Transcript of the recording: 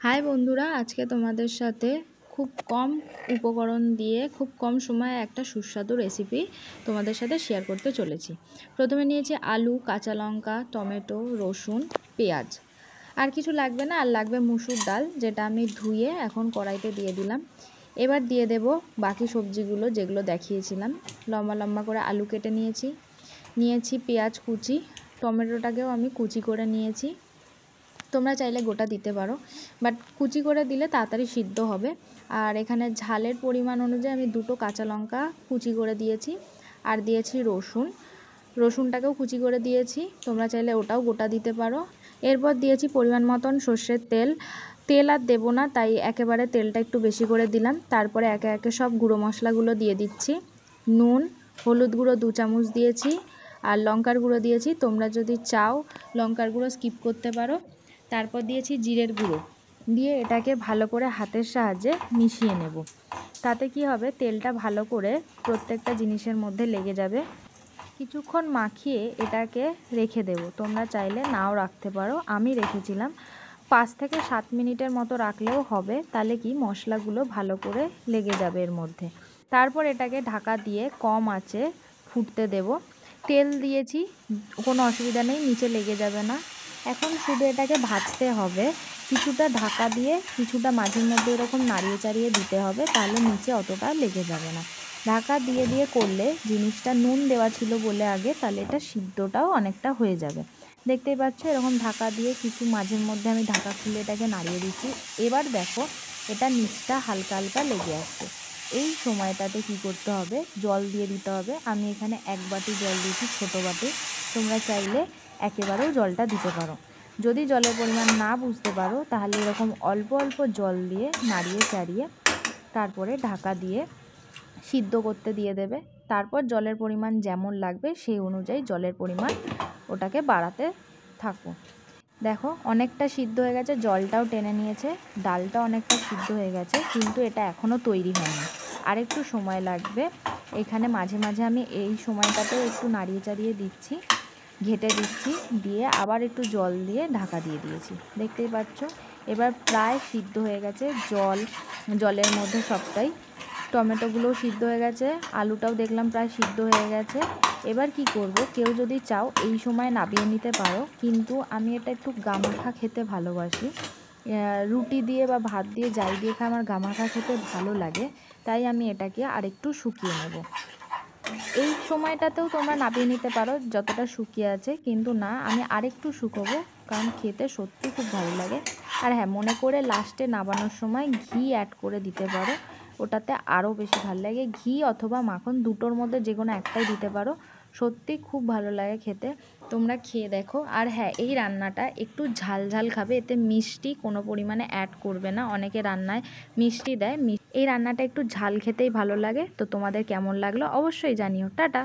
High বন্ধুরা, আজকে তোমাদের সাথে খুব কম উপকরণ দিয়ে খুব কম সময়ে একটা সুস্বাদু রেসিপি তোমাদের সাথে শেয়ার করতে চলেছি। প্রথমে নিয়েছি আলু, কাঁচা লঙ্কা, টমেটো, রসুন, পেঁয়াজ। আর কিছু লাগবে না, আর লাগবে মুসুর ডাল, যেটা আমি ধুয়ে এখন কড়াইতে দিয়ে দিলাম। এবার দিয়ে দেব বাকি সবজিগুলো যেগুলো দেখিয়েছিলাম। লম্বা লম্বা করে আলু কেটে নিয়েছি পেঁয়াজ কুচি, টমেটোটাকেও আমি কুচি করে নিয়েছি। তোমরা চাইলে গোটা দিতে পারো, বাট কুচি করে দিলে তাড়াতাড়ি সিদ্ধ হবে। আর এখানে ঝালের পরিমাণ অনুযায়ী আমি 2টো কাঁচা লঙ্কা কুচি করে দিয়েছি, আর দিয়েছি রসুনটাকেও কুচি করে দিয়েছি। তোমরা চাইলে ওটাও গোটা দিতে পারো। এরপর দিয়েছি পরিমাণ মতন সর্ষের তেল আর দেবো না, তাই একেবারে তেলটা একটু বেশি করে দিলাম। তারপরে একে একে সব গুঁড়ো মশলাগুলো দিয়ে দিচ্ছি। নুন, হলুদ গুঁড়ো 2 চামচ দিয়েছি, আর লঙ্কার গুঁড়ো দিয়েছি। তোমরা যদি চাও লঙ্কার গুঁড়ো স্কিপ করতে পারো। তারপর দিয়েছি জিরের গুঁড়ো, দিয়ে এটাকে ভালো করে হাতের সাহায্যে মিশিয়ে নেব। তাতে কি হবে, তেলটা ভালো করে প্রত্যেকটা জিনিসের মধ্যে লেগে যাবে। কিছুক্ষণ মাখিয়ে এটাকে রেখে দেব। তোমরা চাইলে নাও রাখতে পারো, আমি রেখেছিলাম 5 থেকে 7 মিনিটের মতো রাখলেও হবে। তাহলে কি মশলাগুলো ভালো করে লেগে যাবে এর মধ্যে। তারপর এটাকে ঢাকা দিয়ে কম আঁচে ফুটতে দেব। তেল দিয়েছি, কোনো অসুবিধা নেই, নিচে লেগে যাবে না। এখন শুধু এটাকে ভাজতে হবে, কিছুটা ঢাকা দিয়ে কিছুটা মাঝের মধ্যে এরকম নাড়িয়ে চাড়িয়ে দিতে হবে, তাহলে নিচে অতটা লেগে যাবে না। ঢাকা দিয়ে দিয়ে করলে জিনিসটা নুন দেওয়া ছিল বলে আগে, তাহলে এটা সিদ্ধটাও অনেকটা হয়ে যাবে। দেখতেই পাচ্ছ, এরকম ঢাকা দিয়ে কিছু মাঝের মধ্যে আমি ঢাকা খুলে এটাকে নাড়িয়ে দিচ্ছি। এবার দেখো এটা নিচটা হালকা হালকা লেগে আসছে। এই সময়টাতে কি করতে হবে, জল দিয়ে দিতে হবে। আমি এখানে 1 বাটি জল দিয়েছি, ছোটো বাটি। তোমরা চাইলে একেবারেও জলটা দিতে পারো। যদি জলের পরিমাণ না বুঝতে পারো, তাহলে এরকম অল্প অল্প জল দিয়ে নাড়িয়ে চাড়িয়ে তারপরে ঢাকা দিয়ে সিদ্ধ করতে দিয়ে দেবে। তারপর জলের পরিমাণ যেমন লাগবে সেই অনুযায়ী জলের পরিমাণ ওটাকে বাড়াতে থাকো। দেখো অনেকটা সিদ্ধ হয়ে গেছে, জলটাও টেনে নিয়েছে, ডালটা অনেকটা সিদ্ধ হয়ে গেছে, কিন্তু এটা এখনও তৈরি হয়নি, আর একটু সময় লাগবে। এখানে মাঝে মাঝে আমি এই সময়টাতেও একটু নাড়িয়ে চাড়িয়ে দিচ্ছি, ঘেটে দিচ্ছি, দিয়ে আবার একটু জল দিয়ে ঢাকা দিয়ে দিয়েছি। দেখতেই পাচ্ছ এবার প্রায় সিদ্ধ হয়ে গেছে, জলের মধ্যে সবটাই। টমেটোগুলোও সিদ্ধ হয়ে গেছে, আলুটাও দেখলাম প্রায় সিদ্ধ হয়ে গেছে। এবার কি করব, কেউ যদি চাও এই সময় নামিয়ে নিতে পারো, কিন্তু আমি এটা একটু গামাখা খেতে ভালোবাসি। রুটি দিয়ে বা ভাত দিয়ে যাই দিয়ে খাই, আমার গামাখা খেতে ভালো লাগে, তাই আমি এটাকে আরেকটু শুকিয়ে নেব। এই সময়টাতেও তোমরা নামিয়ে নিতে পারো যতটা শুকিয়ে আছে, কিন্তু না, আমি আরেকটু শুকোবো, কারণ খেতে সত্যি খুব ভালো লাগে। আর হ্যাঁ, মনে করে লাস্টে নামানোর সময় ঘি অ্যাড করে দিতে পারো, ওটাতে আরও বেশি ভালো লাগে। ঘি অথবা মাখন দুটোর মধ্যে যে কোনো একটাই দিতে পারো, সত্যি খুব ভালো লাগে খেতে। তোমরা খেয়ে দেখো। আর হ্যাঁ, এই রান্নাটা একটু ঝাল ঝাল খাবে, এতে মিষ্টি কোনো পরিমাণে অ্যাড করবে না। অনেকে রান্নায় মিষ্টি দেয়, এই রান্নাটা একটু ঝাল খেতেই ভালো লাগে। তো তোমাদের কেমন লাগলো অবশ্যই জানিও। টাটা।